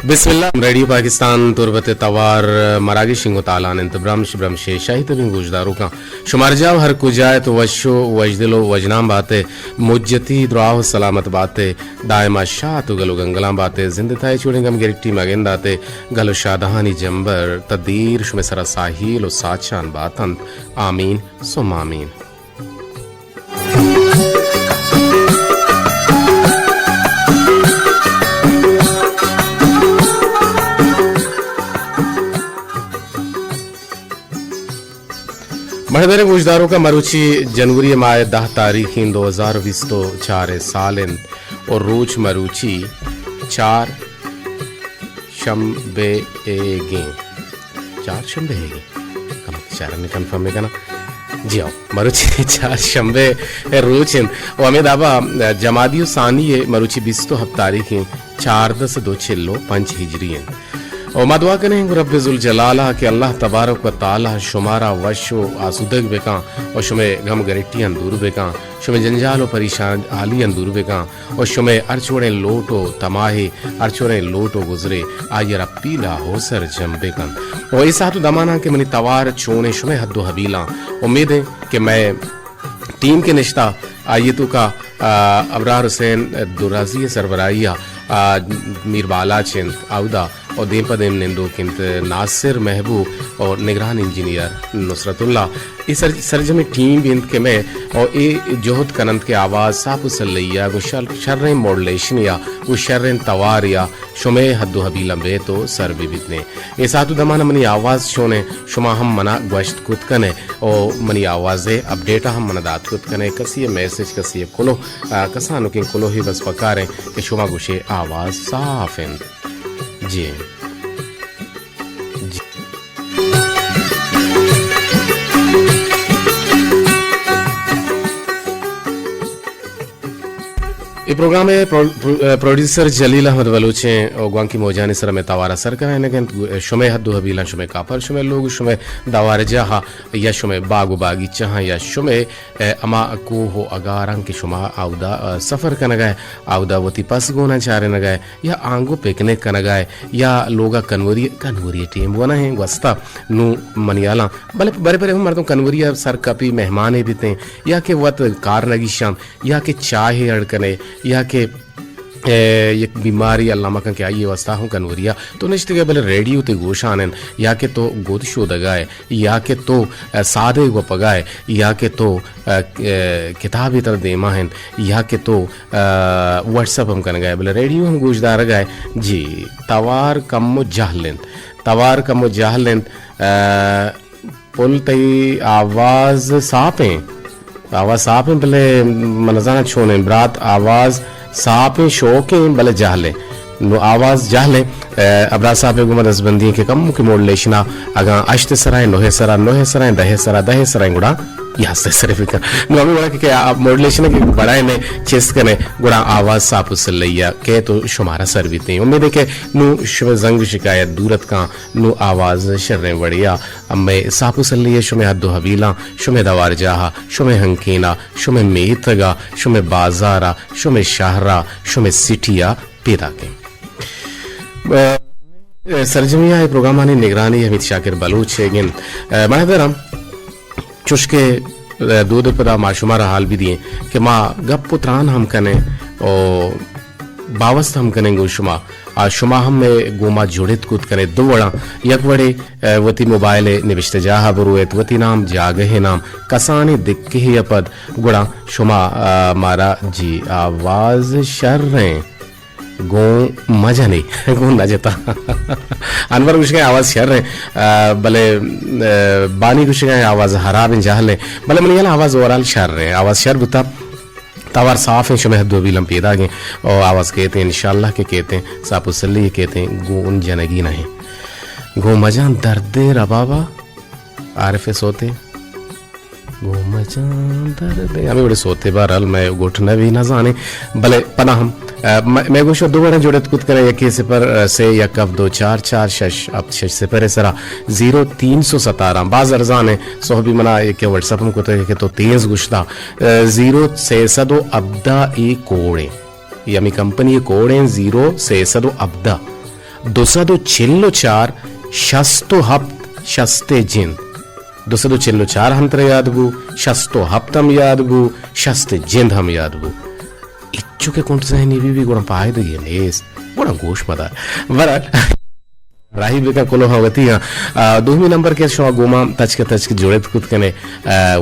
बिस्मिल्लाह radio Pakistan तुरबत तवार मरागी शिंगो तालान इंतब्राम शब्रम शे शाही तबिंग गुजदारों का शुमार जाव हर कुजाय तो वशो वजदिलो वजनाम बातें मुज्जती दुआओ सलामत बातें दायमा शाह तो गलो गंगलाम बातें जिंदताई चुड़ेंगम गिरट्टी मगेंदाते गलो शादहानी जंबर तदीर शुमे सरा साहिल और साचान बातन आमीन सुमामीन। महदर गुजदारों का मरुची जनवरी माह 10 तारीख 2020 तो 4 साल और रोज मरुची 4 शंबे गे 4 शंबे कम चार ने कंफर्म है ना जी आओ मरुची 4 शंबे रोज और हमें दावा जमादियो सानी है मरुची 20 तो हफ्ता तारीख 4-10-2 5 हिजरी है और मदवा करें रब्बुल जलाला कि अल्लाह तबारक व ताला शुमारा वशो आसुदग बेका और शुमे गम गरिट्टियां दूर बेका शुमे जंजालो परेशान आलियां दूर बेका और शुमे अरचोड़े लोटो तमाहे अरचोड़े लोटो गुजरे आयर पीला होसर जम्बे का और ऐसा तो दमाना के मनी तवार छोने शुमे हद्दो हबीला उम्मीद है कि मैं टीम के निश्ता आयतु का अबरार हुसैन दुराजी सरवराइया मीर बाला चंद आउदा और देम पदेम निंदो किंत नासिर महबूब और निगरान इंजीनियर नुसरतुल्ला इस सरजमी टीम बिंद के मैं और ए जोहद कनंत के आवाज़ साफ उसलैया वो शर्रें मॉडलेशन या वो शर्रें तवार या शुमे हद्दो हबीलम बे तो सर बिबितने ये सातु दमाना मनी आवाज़ शोने शुमा हम मना ग्वश्त कुत कने और मनी आवाज़े अपडेट हम मना दात कुत कने कसी मैसेज कसी कुलो कसानो के कुलो ही बस पकारे कि शुमा गुशे आवाज़ साफ है जी ये प्रोग्राम है प्रोड्यूसर जलील अहमद बलूच और ग्वांकी मोजानी सर में तवारा सर का है शुमे हद्दो हबीला शुमे कापर शुमे लोग शुमे दावार जहा या शुमे बागो बागी चहा या शुमे अमा को हो अगारंग के शुमा आउदा सफर का नगाए आउदा वती पास गोना चारे नगाए या आंगो पिकनिक का नगाए या लोगा कनवरी टीम बना है वस्ता नु मनियाला भले बड़े बड़े मर्दों कनवरिया सर कपी मेहमान बीते या के वत कार नगी शाम या के चाहे अड़कने या के एक बीमारी अल्लाह का क्या ये वस्ता हूँ कनवरिया तो निश्चित के भले रेडियो ते गोशान या के तो गोदशो दगाए या के तो सादे गो पगाए या के तो किताबी तरह देमा हैं या के तो व्हाट्सअप हम कन गए भले रेडियो हम गोशदार गए जी तवार कम जाहलें पुल तई आवाज़ साफ है भले मनजाना छोने ब्रात आवाज़ साफ शौक भले जाहले नो आवाज़ जाहले अबरा साहब गुमद असबंदी के कम के मॉडलेशना अगा अश्त सराय नोहे सराय दहे सराय गुड़ा यास्ते सरे फिकर नो अभी बड़ा के आप मॉडलेशन के बड़ाए ने चेस कने गुड़ा आवाज़ साफ उसलैया के तो शुमारा सर भी थे उम्मीद है कि नु शुभ जंग शिकायत दूरत का नु आवाज़ शर्रें बढ़िया अम्मे साफ उसलैया शुमे हद्दो हबीला शुमे दवार जाहा शुमे हंकीना शुमे मेतगा शुमे बाजारा शुमे शाहरा शुमे सिटिया पैदा के सरजमिया प्रोग्राम ने निगरानी हमीद शाकिर बलूच है महदरम चुस्के दूध पदा माशुमारा हाल भी दिए कि माँ गप पुत्रान हम कने और बावस्त हम कनेंगे शुमा शुमा हम में गोमा जुड़ित कूद करे दो बड़ा यक बड़े वती मोबाइल निविष्ट जाहा बरुएत वती नाम जागे नाम कसाने दिक्के ही पद गुड़ा शुमा मारा जी आवाज शर रहे गो मजा नहीं गो न जता अनवर कुछ आवाज शर रहे भले बानी कुछ आवाज हराब जाहले भले मन आवाज ओवरऑल शर रहे आवाज शर बुता तवार साफ है शुमे हद्दो बिलम पैदा गए और आवाज़ कहते हैं इंशाल्लाह के कहते हैं सापुसल्ली कहते हैं गो उन जनगी नहीं गो मजान दर्दे रबाबा आरफे सोते गो मजान दर्दे हमें बड़े सोते बहरहाल मैं गोठना भी ना जाने भले पना हम मैं गोशो दो बड़े जोड़े कुछ करे यकी से पर से यक अफ 244 शश अब शश से परे सरा 0317 बाज अरजान है सोहबी मना एक व्हाट्सएप हम को तो तेज गुश्ता 0 से सदो अब्दा ई कोड़े यानी कंपनी कोड़े 0 से सदो अब्दा 244 शस्तो हप्त शस्ते जिन 244 हंतर याद बू शस्तो हप्तम याद बू शस्ते जिंद हम याद बू इच्छु के कौन से नहीं भी गुण पाए दे ये नेस गुण गोश मदा वरा राही बेका कोलो हवती दोमी नंबर के शो गोमा तच के जोड़े कुत कने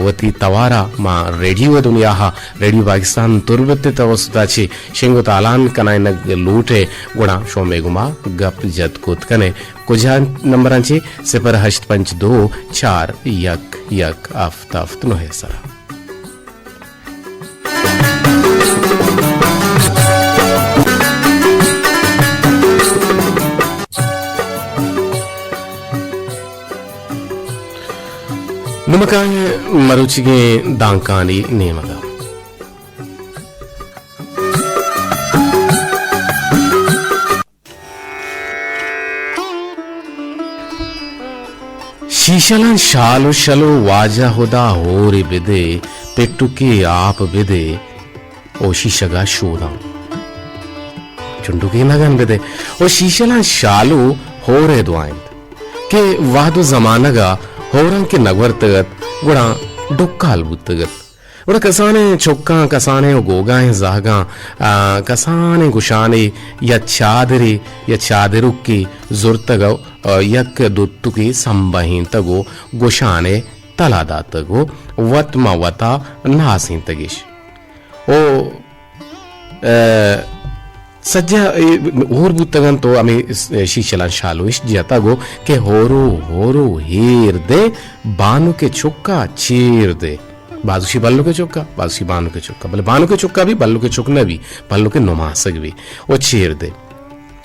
वती तवारा मा रेडियो दुनिया हा रेडियो पाकिस्तान तुरबते तवसुताची शेंगो तालान कनाय नग लूटे गुणा शो मेगुमा गप जत कुत कने कुजा नंबरांची 0852 4 यक यक आफ्ताफ्त नो है सरा ನಮಕಾಯ ಮರುಚಿಗೆ ದಾಂಕಾನಿ ನೇಮದ शीशलन शालो शलो वाजा होदा होरे बिदे पेट्टुके आप बिदे ओ शीशगा शोदा चुंडुके नगन बिदे ओ शीशलन शालो होरे दुआइंद के वादो जमानगा होरंग के नगवर तगत गुड़ा डुक्काल बुतगत गुड़ा कसाने चौक्का कसाने गोगाएं जागा कसाने गुशाने या चादरुक्की जुर्तगो यक दुत्तुकी संबहिं तगो गुशाने तलादा तगो वतमा वता नासिं तगिश ओ सज्जा और बुतगन तो अमी शीशलन शालुइश जतागो के होरो हीर दे बानु के चुक्का चीर दे बाजुशी बल्लू के चुक्का बाजुशी बानु के चुक्का बोले बानु के चुक्का भी बल्लू के चुकना भी बल्लू के नुमासक भी वो चीर दे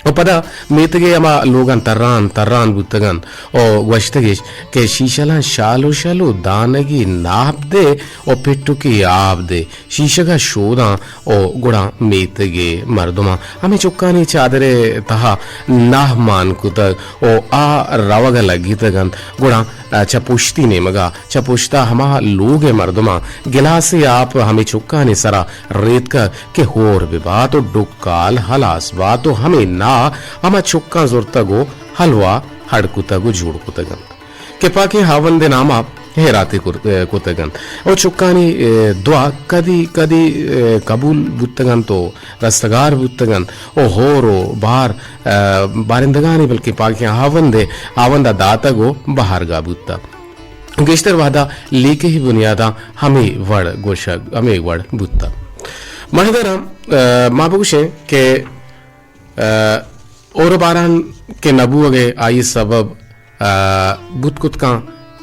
ओ पदा मेतगे अमा लोगन तर्रान बुतगन ओ वश्तगिश के शीशलन शालू दानगी नाप दे ओ पिट्टू की आप दे शीशगा शोदा ओ गुड़ा मेतगे मर्दुमा हमें चुक्कानी चादरे तहा नाह मान कुतग ओ आ रवग लगी तगन गुड़ा चपुश्ती ने मगा चपुश्ता हमा लोगे मर्दुमा गिलासे आप हमें चुक्कानी सरा रेत का के होर विवाह तो डुक्काल हलास बा तो हमें ना अमा चुक्का जोरतगो हलवा हड़कुतगो जुड़कुतगन के पाके हावंदे नामा हेराते कुतगन ओ चुक्कानी दुआ कदी कबूल बुतगन तो रस्तगार बुतगन ओ होरो बार बारिंदगानी बल्कि पाके हावंदा दातगो बाहर गा बुत्ता गेस्टर वादा लेके ही बुनियादा हमें वड़ बुत्ता महदरा माबुशे के और बारान के नबू अगे आई सबब बुतकुत का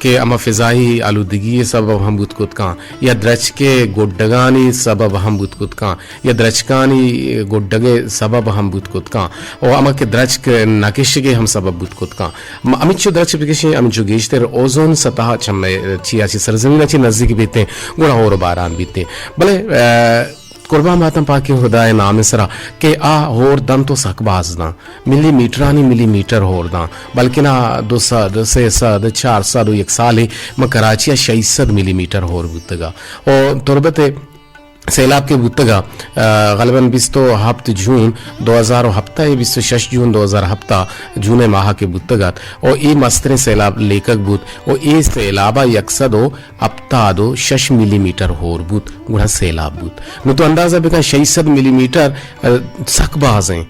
के अमा फिजाई आलूदगी सबब हम बुतकुत का या द्रच के गोड्डगानी सबब हम बुतकुत का या द्रचकानी गोड्डगे सबब हम बुतकुत का और अमा के द्रच के नकिश के हम सबब बुतकुत का अमिचो द्रच बिकेशे अमिचो गेश्तर ओजोन सतह छम्मे चियाची सरजमीन अच्छी नजदीक बीते गुणा और बारान बीते भले कुर्बान बातम पाके खुदाए नाम सरा के आ होर दन तो सकबाज ना मिलीमीटर होर ना बल्कि ना 200 300 400 एक साल ही म कराची 600 मिलीमीटर होर बुतगा और तुरबते सैलाब के बुतगा गलबन 20 हफ्त जून 2000 हफ्ता 26 जून 2000 हफ्ता जून माह के बुतगा और ई मस्तरे सैलाब लेकक बुत और ई सैलाबा यकसदो हफ्तादो 6 मिलीमीटर होर बुत गुणा सैलाब बुत नु तो अंदाजा बेका 600 मिलीमीटर सकबाज हैं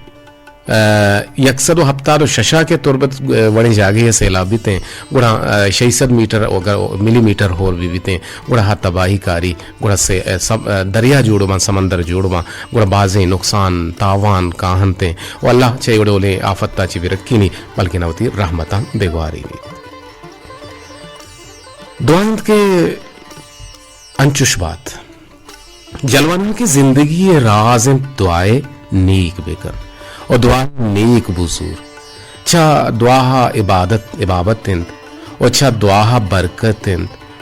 यकसदो हफ्तादो शशा के तुरबत वणे जागे है सैलाब बीते गुणा 600 मिलीमीटर होर भी बीते गुणा हा तबाही कारी गुणा से सब दरिया जोड़मा समंदर जोड़मा गुणा बाजे नुकसान तावान काहनते वो अल्लाह चे उड़ोले आफत्ता ची विरक्की नी बल्कि नवती रहमता बेगवारी नी दुआंत के अंचुश बात जलवान की जिंदगी राज दुआए नीक बेकर और दुआ नेक बुजूर चा दुआहा इबाबत और चा दुआहा बरकत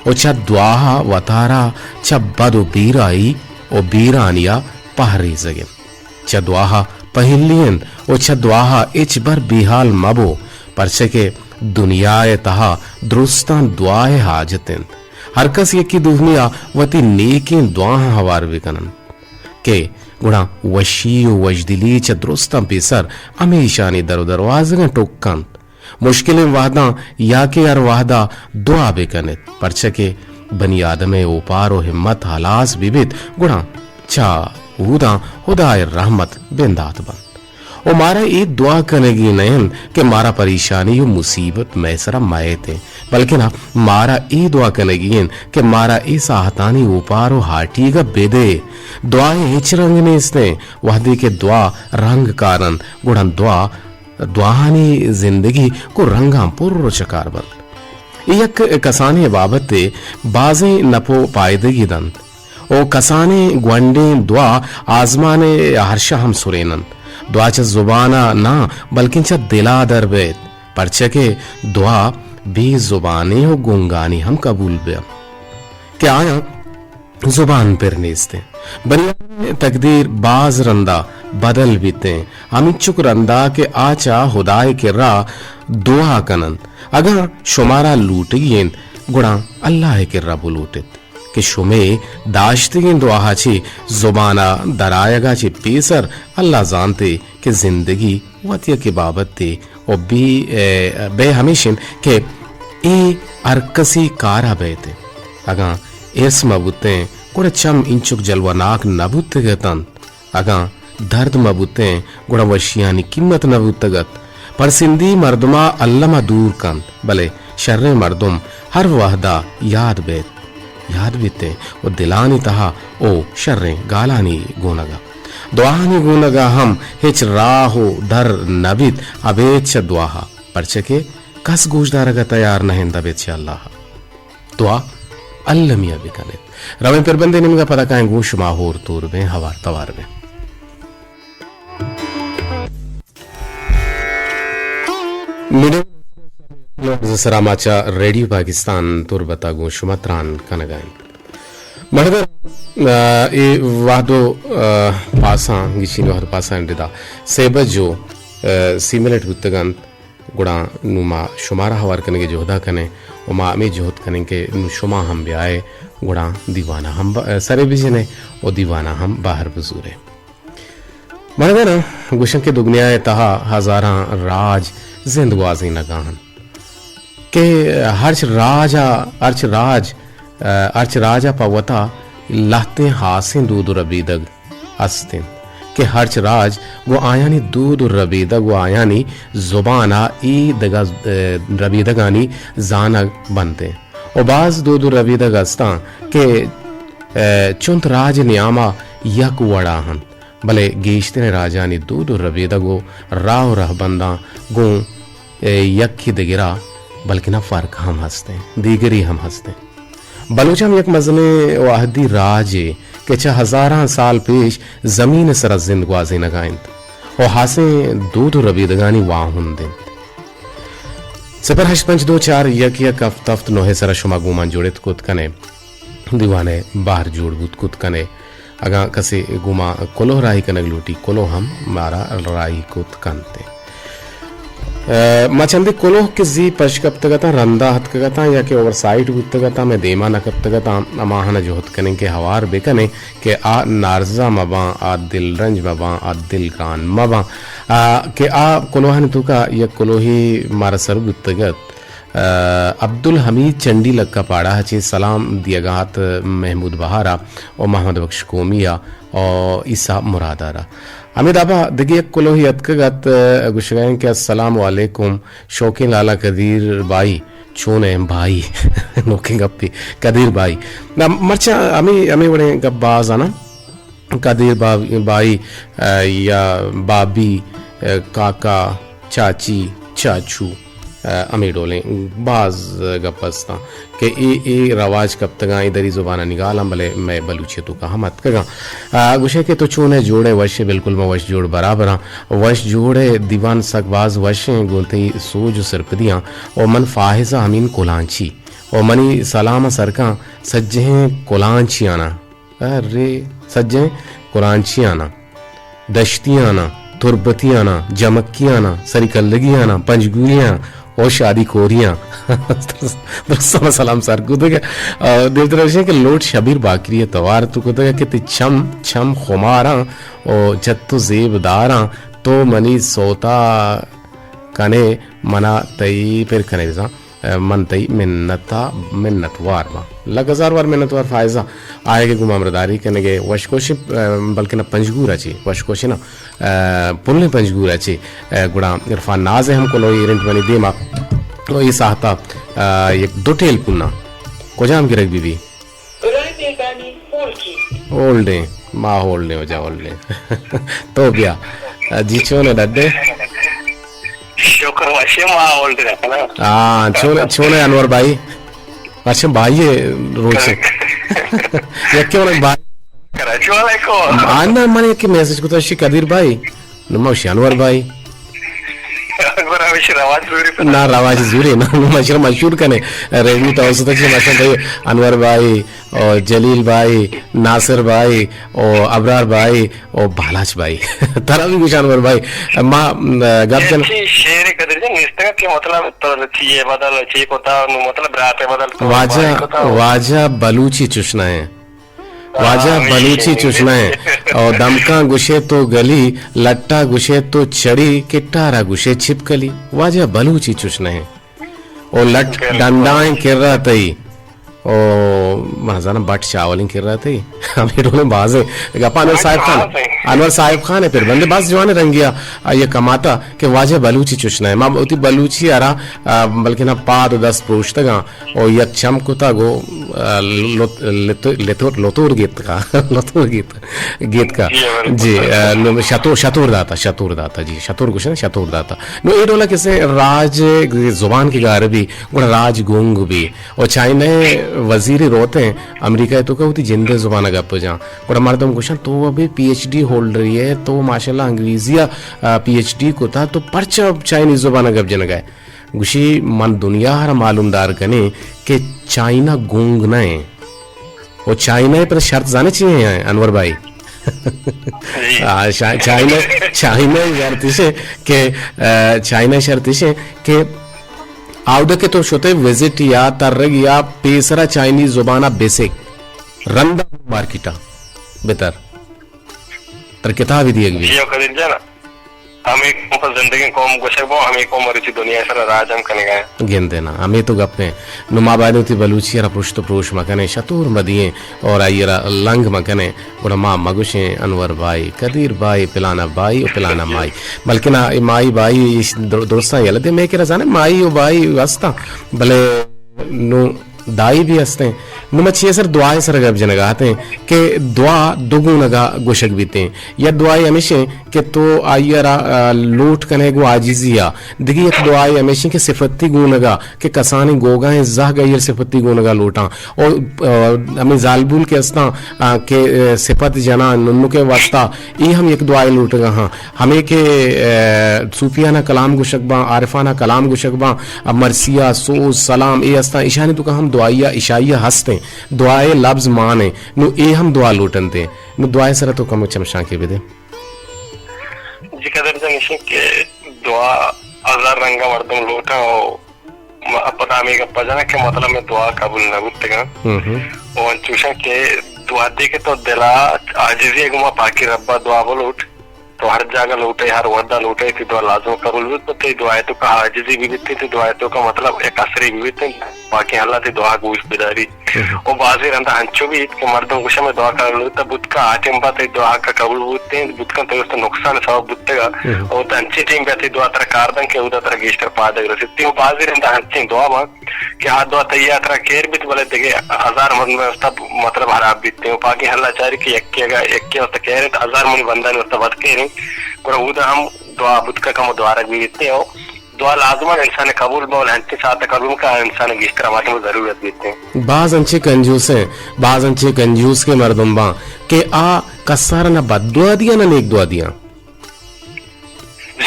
और चा दुआहा वतारा चा बदो बीराई और बीरानिया पहरी जगे चा दुआहा पहलियन और चा दुआहा इच बर बिहाल मबो परचे के दुनियाए तहा दुरुस्तान दुआए हाजतिन हर कस ये की दुनिया वती नेकी दुआ हवार विकनन के गुणा वशी वजदिली च दुरुस्तं पेसर हमेशानी दरो दरवाज़गं टोक्कंत मुश्किलें वादा या के अर वादा दुआ बेकनित परचके बनी आदमे ओपारो हिम्मत हलास बिबित गुणा चा ऊदा खुदाए रहमत बिंदात बन ओ मारा ये दुआ कनेगी नहीं कि मारा परेशानी यो मुसीबत मैसरा माए थे बल्कि ना मारा ये दुआ कनेगी कि मारा ये साहतानी उपारो हाटी का बेदे दुआएं हिच रंग ने इसने वहदी के दुआ रंग कारण गुणन दुआ दुआहानी जिंदगी को रंगा पुर्र चकार बन यक कसाने बाबते बाजे नपो पायदगी दंत ओ कसाने ग्वंडे दुआ आजमाने हर्षा हम सुरेनन दुआ च जुबाना ना बल्कि च दिला दरबेत परचके दुआ बे जुबाने हो गुंगानी हम कबूल बे क्या आया जुबान पर नेस्ते बनिया तकदीर बाज रंदा बदल बीते हम इच्छुक रंदा के आचा खुदाए के रा दुआ कनन अगर शुमारा लूट गेन गुणा अल्लाह के रब लूटित कि शुमे दाश्तगिन दुआ ची जुबाना दरायगा ची पेसर अल्लाह जानते कि जिंदगी वतिया के बाबत ते और बे हमेशन के ए अरकसी कारा बेते अगा इस मबुते गुड़ा चम इंचुक जलवानाक नबुत गतन अगा दर्द मबुते गुड़ा वशियानी कीमत नबुत गत पर सिंधी मर्दमा अल्लमा दूर कन भले शर्रे मर्दुम हर वहदा याद बीते वो दिलानी तहा ओ शर्रे गालानी गोनगा दुआहानी गोनगा हम हिच राहो डर नबित अबेच दुआहा परचके कस गोशदारगा तैयार नहीं दबेच अल्लाह दुआ अल्लमिया बिकने रवे पर बंदे निमगा पता काए गोश माहोर तूर में हवार तवार में सरामाचा रेडियो पाकिस्तान तुरबता गोशुमत्रान कनगाइन मर्दर ए वादो पासा गिशिन वादो पासा इंडिदा सेबजो सिमिलेट बुतगन गुड़ा नुमा शुमारा हवार करने के जोहदा कने उमा में जोहद करने के शुमा हम ब्याए गुड़ा दीवाना हम सरे बिजने और दीवाना हम बाहर बुजूरे मर्दर गुशन के दुगनिया तहा हजारा राज जिंदगाजी नगाहन के अर्च राजा पवता लाते हासिन दूध रबीदग अस्तिन के हर्च राज वो आयानी दूध रबीदग वो आयानी जुबाना ई दगा रबीदगानी जानग बनते और बाज दूध रबीदग अस्ता के चुंत राज नियामा यक वड़ाहन भले गेश्ते राजानी दूध रबीदगो राव रह बंदा गो यक ही दगिरा बल्कि ना फर्क हम हंसते दीगरी हम हंसते बलूचम एक मजमे वाहदी राजे के 6000 साल पेश जमीन सर जिंदगाजी नगाइंत और हासे दूध रबीदगानी वाहुन दिन सपर हश 524 यक हफ्त नोहे सर शुमा गुमान जोड़ित कुत कने दीवाने बाहर जोड़ बुत कुत कने अगा कसे गुमा कोलो राही कनग लूटी कोलो हम मारा राही कुत कनते मचंदे कोलो के जी पश कब तगता रंदा हत कगता या के ओवरसाइट गुतगता में देमा न कब तगता अमाहन जोहत कने के हवार बेकने के आ नारजा मबा आ दिल रंज मबा आ दिल कान मबा के आ कोलोहन तुका या कोलोही मारा सर गुतगत अब्दुल हमीद चंडी लक्का पाड़ा हचे सलाम दियगात महमूद बहारा और मोहम्मद बख्श कोमिया और ईसा मुरादारा अमित आबा देखिए कोलोही अतकगत गुशगाएं के अस्सलाम वालेकुम शौकीन लाला कदीर बाई चोने भाई नोकिंग अपी कदीर बाई ना मर्चा अमी बड़े गब्बाज आना कदीर बाई या बाबी काका चाची चाचू अमी डोले बाज गपस्ता के ए रवाज कब तक इधर ही जुबाना निकाला भले मैं बलूचे तो कहा मत कगा गुशे के तो चूने जोड़े वश बिल्कुल मैं वश जोड़ बराबर हाँ वश जोड़े दीवान सकबाज वश गोलते सोज सरपदियाँ और मन फाहिजा हमीन कोलांची और मनी सलाम सरका सज्जे कोलांची आना अरे सज्जे कोलांची आना दश्ती आना तुरबती आना जमक्की आना सरिकल्लगी आना पंजगुलियाँ o şadi koriyan dostana salam sar kudaga devdaraşe ke lot şabir bakriye tawar tu kudaga ke ti çam khumara o chattu zebdara to mani sota kane mana tai per kane za मन तई मिन्नतवार बा लगजार वार मिन्नतवार फायजा आए के गुमा मरदारी कने के वशकोशी बल्कि ना पंजगूर अच्छी वशकोशी ना पुल्ले पंजगूर अच्छी गुड़ा इरफान नाज है हमको लो इरेंट बनी देमा तो ये साहता एक दो टेल पुन्ना को जाम की रख बीबी होल्डे माँ होल्डे हो जा होल्डे तो बिया जीचो ने डड्डे छोने अनवर भाई अच्छा भाई है रोज से यक्के वाले भाई आना माने यक्के मैसेज को तो अच्छी कदीर भाई नमस्कार अनवर भाई ना रवाज जूरी ना मशहूर मशहूर कने रेडियो तो औसत अच्छे मशहूर भाई अनवर भाई और जलील भाई नासिर भाई और अबरार भाई और बालाज भाई तरह भी कुछ अनवर भाई माँ गप्पन शेर कदर जे निस्ता के मतलब तो चाहिए बदल चाहिए कोता मतलब रात बदल वाजा बलूची चुशना है वाजा बलूची चुशना है और दमका गुशे तो गली लट्टा गुशे तो चढ़ी किट्टारा गुशे छिपकली वाजा बलूची चुशना है और लट डंडाएं किर रहा तई ओ मजाना बट चावलिंग कर रहा थी हम हीरो बाज है गप्पा अनवर साहिब खान है फिर बंदे बाज जवान रंगिया ये कमाता कि वाजे बलूची चुशना है माँ उती बलूची आरा बल्कि ना पाद 10 पुस्तका और यक चमकुता गो लोतोर गीत का लोतोर गीत का जी शतुर दाता जी शतुर कुछ ना शतुर दाता नो ये डोला किसे राज जुबान की गार भी गुण राज गुंग भी और चाइना वजीर रोते हैं अमेरिका तो क्या होती जिंदे जुबान गप जा और हमारे तुम क्वेश्चन तो अभी पीएचडी होल्डर है तो माशाल्लाह अंग्रेजिया पीएचडी को था तो परचा चाइनीज जुबान गप जन गए गुशी मन दुनिया हर मालूमदार कने के चाइना गुंग न है वो चाइना पर शर्त जाने चाहिए अनवर भाई चाइना शर्त से के चाइना शर्त से के आवडे के तो शोते विजिट या तरग या पेसरा चाइनीज जुबाना बेसिक रंदा मार्केटा बेहतर तर किताब दिए गई ये कदिर जाना हमें को जिंदगी को गोशबो हमें को मरिची दुनिया सर राजम कने गए गेन देना हमें तो गप्पे नुमा बादती बलूची रा पुष्ट पुरुष मकने शतूर मदिए और आयरा लंग मकने और मां मगुशे अनवर भाई कदीर भाई पिलाना भाई और पिलाना माई बल्कि ना माई भाई दोस्ता यलदे मैं के रजाने माई और भाई वास्ता भले नु दाई भी हंसते हैं नुमचिए सर दुआएं सर गब जनगाते हैं कि दुआ दुगुनगा गोशक बीते या दुआएं हमेशा कि तो आयरा लूट कने गो आजिजिया दिगी एक दुआएं हमेशा कि सिफती गुनगा कि कसानी गोगाएं जाह गयर सिफती गुनगा लूटा और हमें जालबुल के अस्ता के सिफत जना नुन्नु के वास्ता ये हम एक दुआएं लूटगा हाँ हमें के सूफियाना कलाम गुशकबा आरिफाना कलाम गुशकबा मरसिया सोज सलाम ये अस्ता ईशानी तो हम दुआया इशाइया हंसते दुआए लफ्ज माने नु ए हम दुआ लूटनते नु दुआए सर तो कम चमशा के बेदे जी कदर जनिश के दुआ हजार रंगा मर्दम लूटा ओ अपना में का पजना के मतलब में दुआ कबूल न गुत्तेगा और चूषा के दुआ दे के तो दिला आजिजी गुमा पाकी रब्बा दुआ बोलूट तो हर जगह लूटे हर वरदा लूटे थी दुआ लाजम कबूल भी तो दुआ तो का आजिजी भी थी दुआ तो का मतलब एक असरी भी थी बाकी हल्ला थी दुआ गोश बिदारी और बाजी रंदा हंचो भी के मर्दों गुशा में दुआ कर लो तब बुत का आटिम बात दुआ का कबूल होते हैं बुत का तो नुकसान सब बुतेगा और तो अंची टीम पे दुआ तरह कारदन के उधर तरह गेस्टर पादे रसिती बाजी रंदा हंची दुआ मां कि हाथ दुआ तैयार तरह केयर भी बोले देखे हजार मन में तब मतलब खराब बीतते हैं बाकी हल्ला चारी की एक होता कह रहे हजार मुनि बंदा ने उसका बद के और उधर हम दुआ बुत का कम द्वारा भी बीतते हो दुआ लाजमन इंसान कबूल बोल हंची साथ कबूल का इंसान की इस में जरूरत बीतते हैं बाज अंचे कंजूस हैं बाज अंचे कंजूस के मर्दम बा के आ कसार ना बदुआ दिया ना नेक दुआ दिया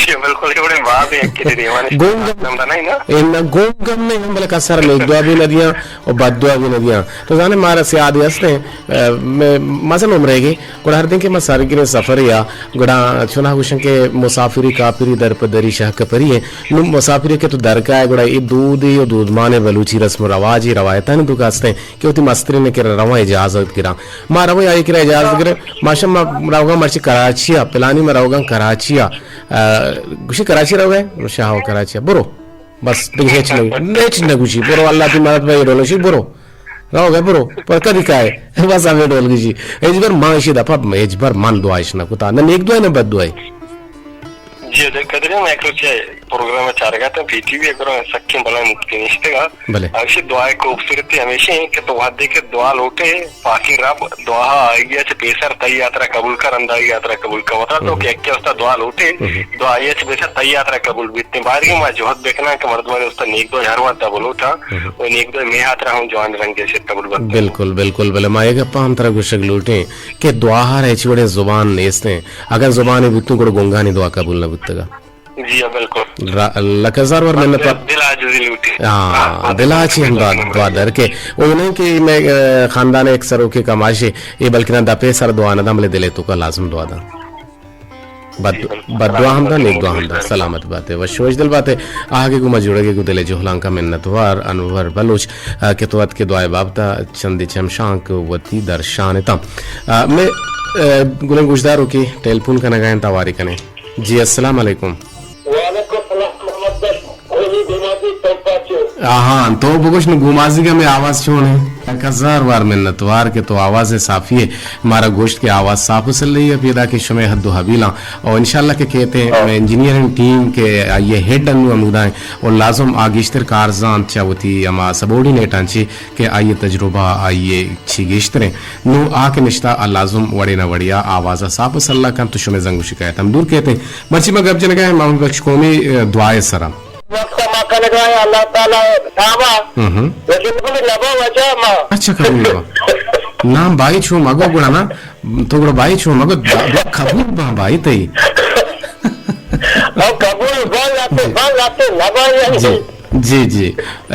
जी बिल्कुल ये बड़े बात है कि रे माने नंबर नहीं ना इन गोम में हम बले कसर में दुआ भी नदियां और बददुआ भी नदियां तो जाने मारा से आदि हस्ते मसन उमरेगी गुड़ा हर दिन के मसार के सफर या गुड़ा चुना हुशन के मुसाफिरी काफिरी दर पर दरी शाह कपरी है नु मुसाफिरी के तो दर का है गुड़ा ये दूध माने बलूची रस्म रवाजी रवायत है दुकास्ते कि उती मस्त्री ने के रवा इजाजत गिरा मा रवा आई के इजाजत गिरे माशा रावगा मर्ची कराची पिलानी में रावगा कराची गुशी कराची रहोगे शाह कराची बुरो बस नेच न गुशी बुरो अल्लाह की मदद में रोलो शी बुरो रहोगे बुरो पर कदी काय बस हमें डोल गिशी एजबर मांशी दफा एजबर मन दुआइश ना कुता न नेक दुआई न बद दुआई जी देख कदरे मैं कुछ प्रोग्राम में चार गया था पीटीवी अगर सख्य बला मुक्ति निश्चयगा अवश्य दुआ खूबसूरती हमेशा कि तो वहां देखे दुआ लौटे बाकी रब दुआ आएगी अच्छे बेसर तई यात्रा कबूल कर अंदाई यात्रा कबूल कर होता तो क्या क्या उसका दुआ लौटे दुआ ये अच्छे बेसर तई यात्रा कबूल बीतने बाहर की मैं जोहत देखना कि मर्द मैंने उसका नेक दो हर बार बोलो था वो नेक दो मैं यात्रा हूँ जवान रंग से कबूल बन बिल्कुल बिल्कुल बोले माएगा पाम तरह गुशक लूटे कि दुआ है चिवड़े जुबान नेस्ते अगर जुबान बितू को गोंगा नहीं दुआ कबूल न बितगा जी बिल्कुल लकजार वर मैंने दिलाची हम दुआ दर के वो नहीं कि मैं खानदान एक सरों के कमाशे ये बल्कि ना दपे सर दुआ ना दम ले दिले तो का लाजम दुआ दा बदुआ हम दा नेक दुआ हम दा सलामत बात है वशोज दिल बात है आगे को मजुड़े को दिले जोहलां का मिन्नतवार अनवर बलोच के तोत के दुआ बाबता चंदी चमशां को वती दर्शान तम मैं गुलन गुजदारों की टेलीफोन का नगायन तवारी कने जी अस्सलाम वालेकुम हाँ तो बुकुश ने घुमाजी का में आवाज छोड़े हजार बार मिन्नतवार के तो आवाज साफी है हमारा गोश्त की आवाज साफ उसल रही है पैदा की शुमे हद्दो हबीला और इंशाल्लाह के कहते हैं इंजीनियरिंग टीम के ये हेड अनु अमुदाएं और लाजम आगिश्तर कारजान चावती अमा सबोर्डिनेट आंची के आइए तजुर्बा आइए छिगिश्तरे नो आके निश्ता लाजम वड़े न वड़िया आवाज साफ उसल्ला का तो शुमे जंगु शिकायत हम दूर कहते हैं मर्ची में गब जन गए माउंट बख्श कौमी दुआए सरा अल्लाह ताला सावा अच्छा कबूल नाम भाई छो मगो गुड़ा ना तो गुड़ा भाई छो मगो कबूल बा भाई तई कबूल बोल लाते जी जी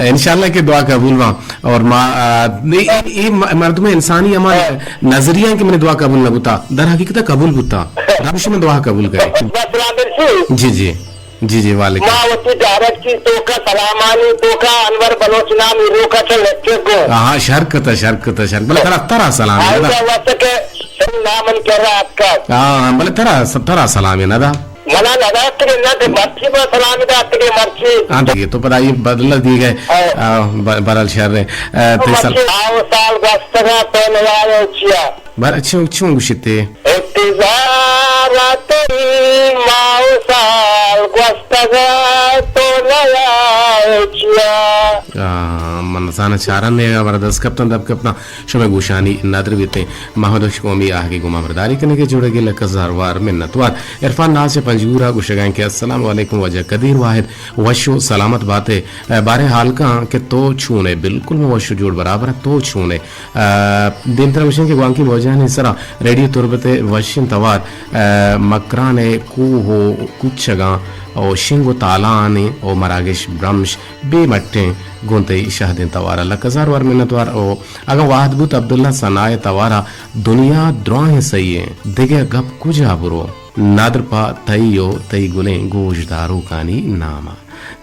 इंशाल्लाह के दुआ कबूल बा और ये मर्द में इंसानी हमारे नजरिया के मैंने दुआ कबूल न बुता दर हकीकत कबूल बुता रब में दुआ कबूल करे जी जी जी जी वालेकुम मावती डायरेक्ट की तो का सलामानी तो का अनवर बलोच नाम हीरो का चल लेके को हां शरकत बोले तरह सलाम है ना वक्त के नाम कर रहा आपका हां बोले तरह सलाम है ना दा मना लगा के ना के मर्ची पर सलाम दा के मर्ची हां ये तो पता ये बदल दी गए बरल शहर रे ते साल गस्तगा तो नया छिया बर अच्छे गुशिते इंतजार तेरी माओ साल गस्तगा तो नया छिया मनसाना चारन ने वरदस कप्तान दब कप्तान शमे गुशानी नादर बीते महदोश कौमी आगे गुमा बरदारी करने के जुड़े गिल कज़ारवार मिन्नतवार इरफान नाज से पंजूरा गुशगाएं के अस्सलाम वालेकुम वजह कदीर वाहिद वशो सलामत बातें बारे हाल का के तो छूने बिल्कुल में वशो जोड़ बराबर तो छूने दिन तरह वशन के वांकी वजह सरा रेडियो तुरबते वशिन तवार मकराने कू हो कुछगा और शिंगो तालाने और मरागेश ब्रह्मश बेमट्टे गोंते शाहदिन तवारा लकजार वार मिन्नतवार ओ अगर वाहदबुत अब्दुल्ला सनाए तवारा दुनिया द्रोह सही है दिगे गप कुजा बुरो नादरपा तईयो तई गुले गोशदारू कानी नामा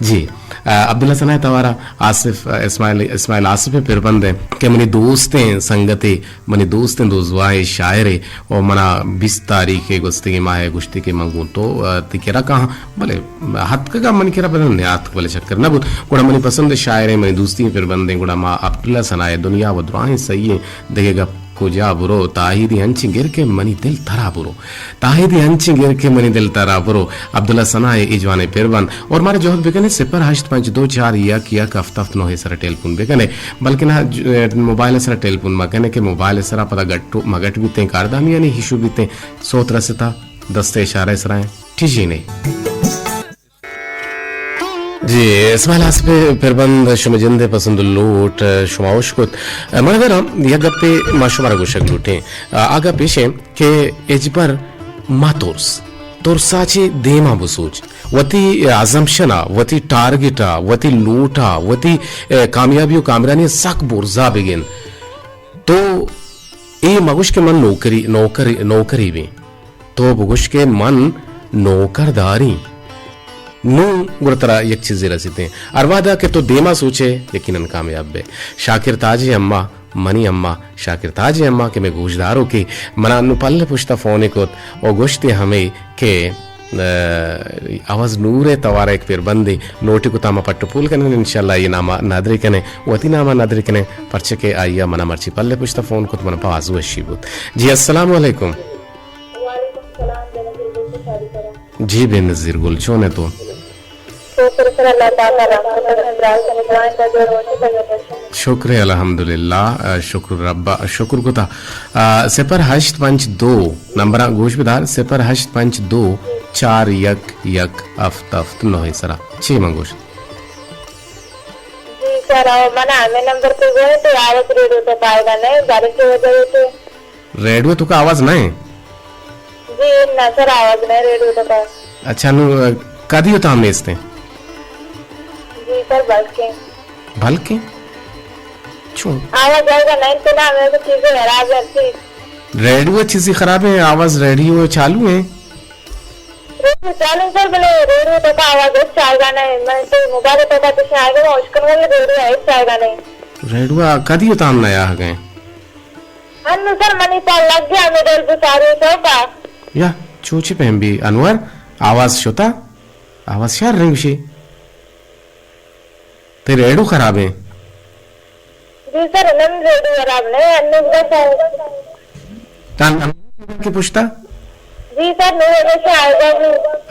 जी अब्दुल्ला सनाए तवारा आसिफ इस्माइल आसिफ फिर बंदे के मनी दोस्तें संगते मनी दोस्तें दोजवाए शायरे और मना 20 तारीख गुस्ती की माह गुश्ती के मंगू तो तिकेरा कहाँ बोले हद का मन केरा बदन ने आत बोले चक्कर न बुत गुड़ा मनी पसंद शायरे मनी दोस्ती फिर बंदे गुड़ा माँ अब्दुल्ला सनाए दुनिया वो दुआएं सही है देखेगा कुजा बुरो ताहिदी हंची गिर के मनी दिल तरा बुरो ताहिदी हंची गिर के मनी दिल तरा बुरो अब्दुल्ला सनाए इजवाने पिरवन और मारे जोहद बेकने सिपर 85224 या किया कफ्तफ्त नो है सर टेलीफोन बेकने बल्कि ना मोबाइल सर टेलीफोन मकने के मोबाइल सरा पता गट्टू मगट बीते कारदामी यानी हिशु बीते सोत रसता दस्ते इशारे सराए ठीक नहीं जी इस्माइल आसिफ पिरबंद शुमजिंदे पसंद लूट शुमाउश कुत मगर यह गप्पे माशुमारा गुशक लूटे आगा पेशे के एजबर मातोर्स तोरसाचे देमा बसोच वती अजम्पशना वती टारगेटा वती लोटा वती कामयाबी कामरानी सक बुरजा बेगिन तो ए मगुश के मन नौकरी नौकरी नौकरी भी तो बगुश के मन नौकरदारी नू गुरतरा एक चीज रसीते अरवादा के तो देमा सोचे यकीनन कामयाब बे शाकिर ताजी अम्मा मनी अम्मा शाकिर ताजी अम्मा के मैं गोशदारों की मना नु पल्ले पुश्ता फोन को और गोश्ते हमें के आवाज नूरे तवारा एक फिर बंदी नोटी को तामा पट्टू पूल कने इंशाल्लाह ये नामा नादरी कने वती नामा नादरी कने परचे के आइया मना मर्ची पल्ले पुश्ता फोन को मना पावाजु अशीबुत जी अस्सलाम वालेकुम जी बेनज़ीर गुल चोने तो शुक्र अल्हम्दुलिल्लाह शुक्र रब्बा शुक्र कुता 082 नंबर गोश बिदार 082 4 1 1 अफ्त नो है सरा छी मंगोश जी सर मना हमें नंबर पे गए तो आवाज रेडियो तो पाएगा नहीं बारिश की वजह से रेडियो तो का आवाज नहीं जी ना सर आवाज नहीं रेडियो तो का अच्छा नु कदी होता हम इसते जी सर बल्कि क्यों आवाज आएगा नहीं तो ना मेरे को चीजें खराब लगती रेडियो चीजें खराब है आवाज रेडियो चालू है रेडियो चालू सर बोले रेडियो तो का आवाज उससे आएगा नहीं मैं तो मोबाइल तो का तो आएगा मैं उसका वाले रेडियो है इससे आएगा नहीं रेडियो कदी होता हम नया आ गए अन्नू सर मनी पाल लग गया मेरे तो सारे सब का या चूची पहन भी अनवर आवाज शोता आवाज शार रिंगशी ते रेडियो खराब है जी सर नम रेडियो खराब नहीं अन्नू का तान की पूछता जी सर मेरे से आएगा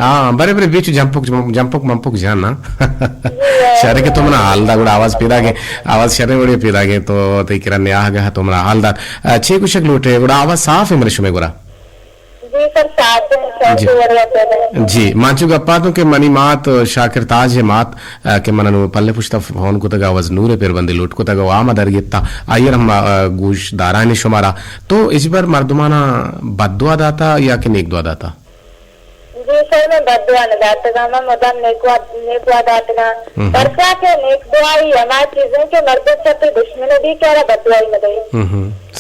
हाँ बरे बरे बीच जंपक मंपक जाना शहर के तुमने हालदार गुड़ा आवाज पैदा के आवाज शहर में बड़े पैदा के तो ते किरा ने आ गया तुमने हालदार छे कुछ लूटे गुड़ा आवाज साफ है मेरे शुमे गुड़ा जी सर साथ में जी माचू गप्पा तो के मनी मात शाकिर ताज है मात के मननु पल्ले पुश्ता फोन को तगा आवाज नूरे पेर बंदे लूट को तगा आमा दरगिता आयर हम गुश दारानी शुमारा तो इस बार मर्दमाना बद्दुआ दाता या कि नेक दुआ दाता जी सर मैं बद्दुआ न दाता मैं मदन नेकवा दाता परसा के नेक दुआ ही हमारी चीजें के मर्द से तो दुश्मन भी कह रहा बद्दुआ ही मदई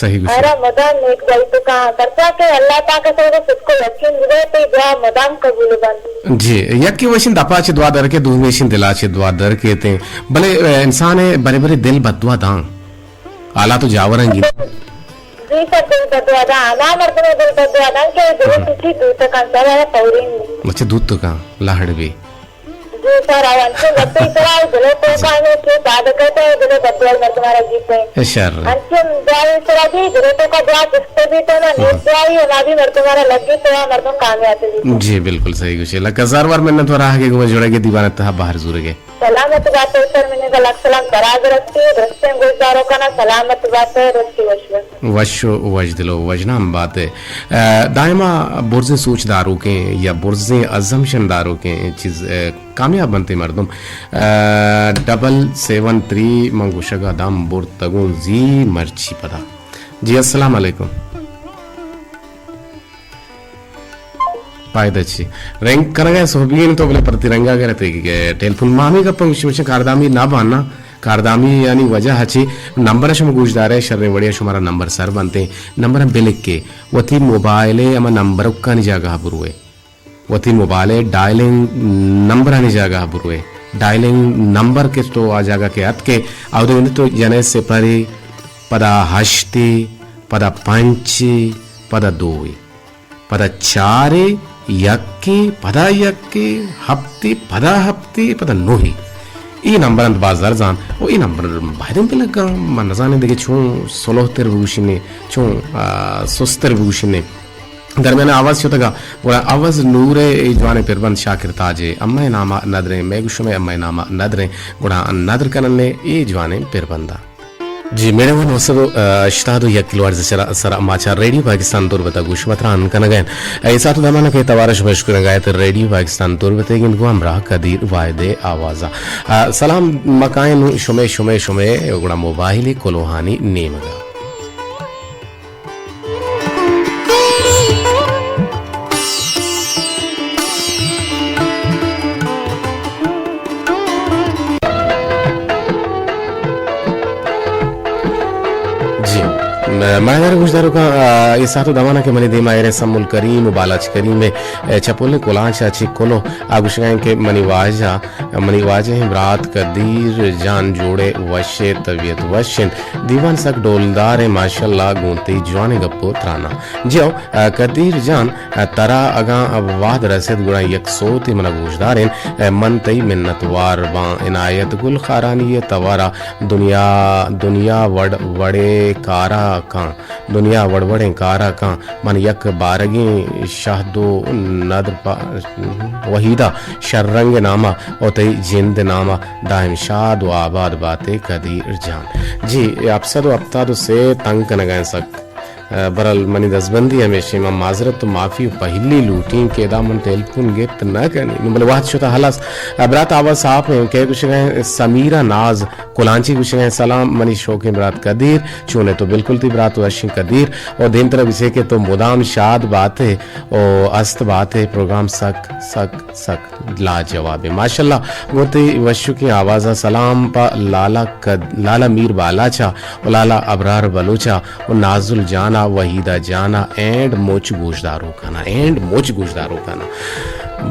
सही कुछ अरे मदन नेक दुआ तो कहां परसा के अल्लाह ताला से खुद को यकीन दिले तो दुआ मदन कबूल बन जी यक्की वशिन दपा चे दुआ दर के दूमेशिन दिला चे दुआ दर के ते भले इंसान है बड़े बड़े दिल बद्दुआ दां आला तो जावरंगी जी सर दिल बद्दुआ दां ना मर्द में दिल बद्दुआ दां के दिल किसी दूत का सर है पौरीन अच्छा दूत तो का लाहड़ भी जी सर अंतिम बत्ती सराय दिले तो काने के बाद कहते हैं दिले बद्दुआ मर तुम्हारा जीत है शर अंतिम दुआ सरा जी दिले तो का दुआ जिससे भी तो ना नेक दुआ ही ना भी मर तुम्हारा लगी तो मर तुम कामयाब जी बिल्कुल सही कुछ लग हजार बार मैंने तो रहा के जुड़े के दीवाना था बाहर जुड़ गए सलामत बात है सर मैंने का लाख सलाम दराज रखती है रस्ते में गुजारों का ना सलामत बात है रस्ती वशो वजदिलो वजनाम बात है दायमा बुर्जे सोचदारों के या बुर्जे अजम्पशनदारों के चीज कामयाब बनते मर्दम 773 मंगुशगा दाम बुर तगुन जी मर्ची पदा जी अस्सलाम वालेकुम पायदची रंग करगा सोबीन तो बोले प्रतिरंगा करते टेलीफोन मामी का पंक्चुएशन कारदामी ना बाना कारदामी यानी वजह हची नंबर शम गुजदार है शर्रे वड़िया शुमारा नंबर सर बनते नंबर हम बिलिक के वती मोबाइल अमा नंबर का नि जगह बुरुए वती मोबाइल डायलिंग नंबर आनी जगह बुरुए डायलिंग नंबर के तो आ जागा के अत के आवदे तो जने से परे पदा हश्ती पदा पंची पदा दोई पदा चारे यक्की पदा यक्की हफ्ती पदा हफ्ती पदा नोही ई नंबर अंत बाजार जान ओ ई नंबर बाहर पे लगा मन जाने देखे छू सोलोहतर बुशिने छू सुस्तर बुशिने दरमियान आवाज होता बोला आवाज नूरे जवाने पेरबंद शाकिर ताजे अम्मा नामा नदरे मेगुशमे अम्मा नामा नदरे गुड़ा नदर कनने ई जवाने पेरबंदा जी मेरे वन वसरो अश्तादु या किलोवाट जरा सरा माचा रेडियो पाकिस्तान दूर बता गुशमत्रान कनगन ऐसा तो दमाना के तवारश मशकुर गायत रेडियो पाकिस्तान दूर बते गिन को हमरा कदीर वायदे आवाजा सलाम मकायन शुमे शुमे शुमे गुड़ा मोबाइल कोलोहानी नेमगा मायदार गुजदारो का ये सातो दवाना के मनी दीमा एरे सम्मुल करीम बालाच करीम में चपोले कोलांचा चिकोलो आगुशगां के मनी वाजा हैं रात कदीर जान जोड़े वशे तबीयत वशिन दीवान सक डोलदार है माशाल्लाह गूंती जवाने गप्पो त्राना जो कदीर जान तरा अगा वाद रसद गुणा यक सोती मना गुजदार मन तई मिन्नतवार बा इनायत गुल खारानी तवारा दुनिया वड़े कारा का दुनिया वड़वड़े कारा का मन यक बारगी शाहदो नदर वहीदा शर्रंग नामा और तई जिंद नामा दाइम शाद व आबाद बातें कदीर जान जी आप सदो अब्तादो से तंग न गए सक बरल मनी दसबंदी हमेशा में माजरत तो माफी पहली लूटी के दामन टेलीफोन गिफ्ट न करनी मतलब वाद शुता हलास बरात आवाज साफ है कह कुछ गए समीरा नाज कोलांची कुछ गए सलाम मनी शौक बरात कदीर चुने तो बिल्कुल थी बरात वशी कदीर और दिन तरफ इसे के तो मुदाम शाद बात है और अस्त बात है प्रोग्राम सक सक सक लाजवाब है माशाल्लाह वो तो वशु की आवाज़ सलाम पा लाला मीर बालाचा और लाला अबरार बलूचा और नाजुल जाना वहीदा जाना एंड मोच गोशदारों का ना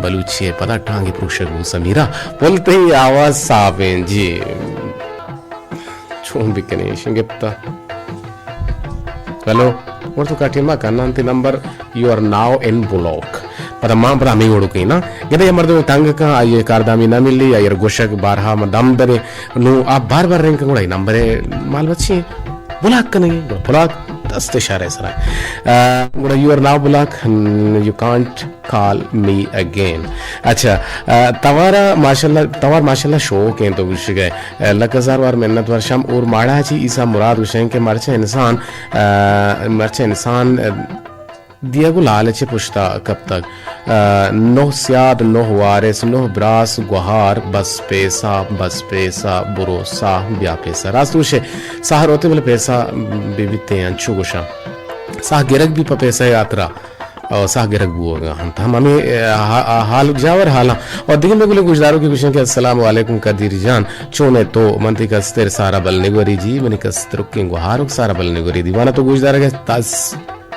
बलूची पता टांगे पुरुषक समीरा बोलते ही आवाज साफ है जी छून बिकने शिंगेप्ता हेलो और तो काटिमा कन्नांति number you are now in block पता मां पता मी ओडो कहीं गदे मर्दो तंग का ये कारदामी न मिली या गोशक बारहा दम दरे नु आप बार रैंक गुड़ा नंबर माल बच्ची बुलाक नहीं बुलाक दस्त इशारे सरा गुड़ा you are now block you can't call me again अच्छा तवार माशाल्लाह शौक है तो कुछ गए लक हजार बार मेहनत वर्षम और माड़ा जी ईसा मुराद हुसैन के मरचे इंसान दिया गो लालच पुछता कब तक नोह स्याद नोह वारिस नोह ब्रास गुहार बस पैसा भरोसा ब्या पैसा रास्तुशे साह रोते बोले पैसा बीबीते अंचु गुशा साह गिरक भी पैसा यात्रा और साह गिरक भी होगा हम हमें हाल जावर हाला और दिन में बोले गुजदारों की कुशन के अस्सलाम वालेकुम कदीर जान चोने तो मंत्री कस्तर सारा बलने गोरी जी मनी कस्तर के गुहार सारा बलने गोरी दीवाना तो गुजदार के तास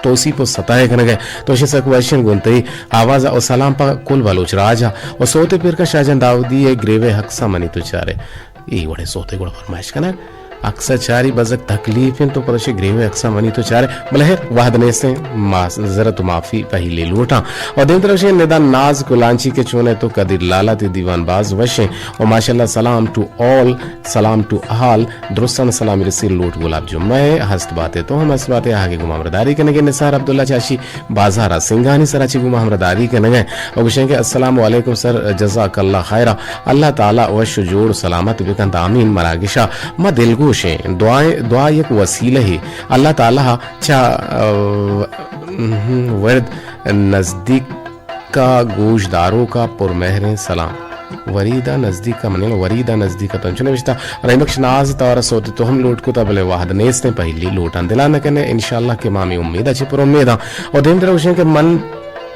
तोसी को सताए कन गए तो शक वैशन गुनते आवाज और सलाम पा कुल बलोच राजा और सोते फिर का शाहजहां दाऊदी है ग्रेवे हक सा मनी तो चारे ये बड़े सोते गुड़ फरमाइश कना अक्सर चारी बजक तकलीफ तो परशे ग्रेवे अक्सर मनी तो चारे बलहर वाहदने से जरत माफी पहले लूटा और दिन तरफ से निदान नाज कुलांची के चुने तो कदीर लाला ती दीवान बाज वशे और माशाल्लाह सलाम टू ऑल सलाम टू हाल दुरुस्तन सलाम रसील लूट गुलाब जुम्मे हस्त बातें तो हम हस्त बातें आगे गुमामरदारी करने के निसार अब्दुल्ला चाशी बाजारा सिंगानी सराची गुमामरदारी करने गए और विषय के अस्सलाम वालेकुम सर जज़ाकल्लाह खैरा अल्लाह ताला वश जोड़ सलामत बिकंत आमीन मरागिशा म दिलगो दुआ एक वसीला है अल्लाह ताला चा वर्द नजदीक का गोशदारों का पुरमहर सलाम वरीदा नजदीक का मने वरीदा नजदीक का तंचने विश्ता रहीमक्ष नाज तारा सोते तो हम लोट को तबले वाहद नेस ने पहली लोटान दिलाना करने इंशाल्लाह के मामी उम्मीद अच्छी पर उम्मीद और दिन तरह के मन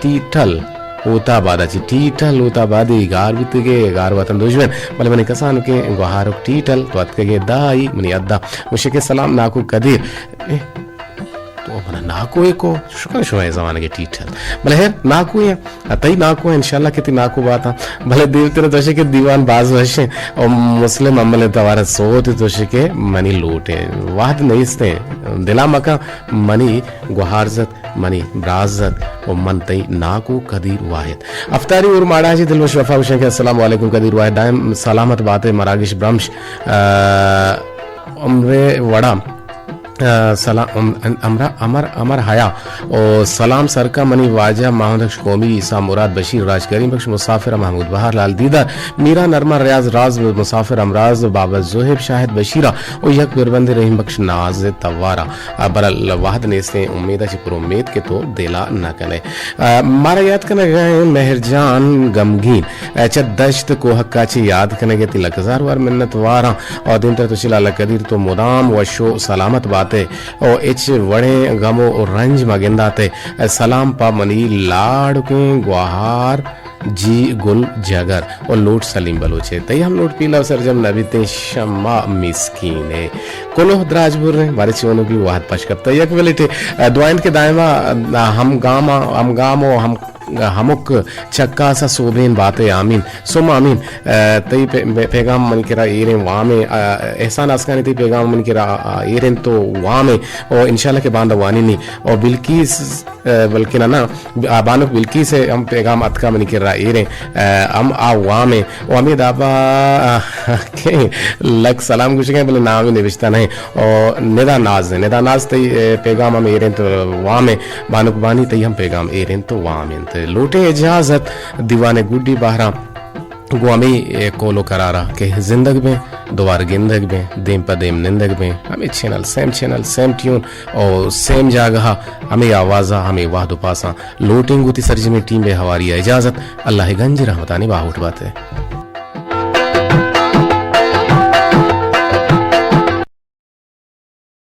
तीठल होता बादाची टीटल होता बादी गार बितगे गार वतन दुश्मन बले मने कसान के गुहार टीटल तो अतके दाई मने अद्दा मुशे के सलाम नाकू कदीर तो मना नाकू एको शुक्र शुए जमाने के टीटल बले है नाकू है अतई नाकू है इंशाल्लाह किति नाकू बात भले देव तेरे तोशे के दीवान बाज वशे और मुस्लिम अमले तवारा सोते तोशे के मनी लोटे वाद नहीं से दिला मका मनी गुहारजत मनी ब्राजत और मन तई नाकू कदीर वाहिद अफ्तारी और माड़ा जी दिल वशफा हुसैन के अस्सलाम वालेकुम कदीर वाहिद दायम सलामत बातें मरागिश ब्रह्मश उम्रे वड़ा सलाम अमर हया और सलाम सरका मनी वाजा मोहम्मद कौमी ईसा मुराद बशीर राज करीम बख्श मुसाफिर महमूद बहार लाल दीदार मीरा नरमा रियाज राज मुसाफिर अमराज बाबा जोहेब शाहिद बशीरा और यक बिरबंद रहीम बख्श नाज तवारा बरल वाहद ने से उम्मीद है पर उम्मीद के तो दिला न कने मारा याद कने गए मेहरजान गमगीन अच्छा दश्त को हक्का ची याद कने के तिलक हजार वार मिन्नत वारा और दिन तो चिला कदीर तो मुदाम वशो सलामत और इच वड़े गमो और रंज मगिंदाते सलाम पा मनी लाड़ के गुहार जी गुल जगर और लोट सलीम बलोचे तई हम लोट पीला सरजम नबीते शम्मा मिस्कीन है कोनो द्राजपुर ने बारे चोनो भी वाहत पश करता यक वेलेटे दुआइन के दायमा हम गामो हम हमुक चक्का सा सोबेन बातें आमीन सोम आमीन तई पैगाम मन किरा एरे वामे एहसान आसकानी तई पैगाम मन किरा एरेन तो वामे और इंशाल्लाह के बांध वानी नहीं और बिल्किस बल्कि ना बानुक बिल्किस से हम पैगाम अतका मन किरा एरे हम आ वामे और हमें दाबा के लक सलाम कुछ के बोले नाम ही निविष्टा नहीं और निदा नाज तई पैगाम हम एरेन तो वामे बानुक बानी तई हम पैगाम एरेन तो वामे लोटे इजाजत दीवाने गुड्डी बहरा गुआमी कोलो करारा के जिंदगी में दोबारा गिंदग में देम पदेम निंदग में हमें चैनल सेम ट्यून और सेम जगह हमें आवाज़ा हमें वाहदो पासा लोटिंग उती सरजी में टीम बे हवारी इजाजत अल्लाह गंज रहमतानी बाहुट बात है।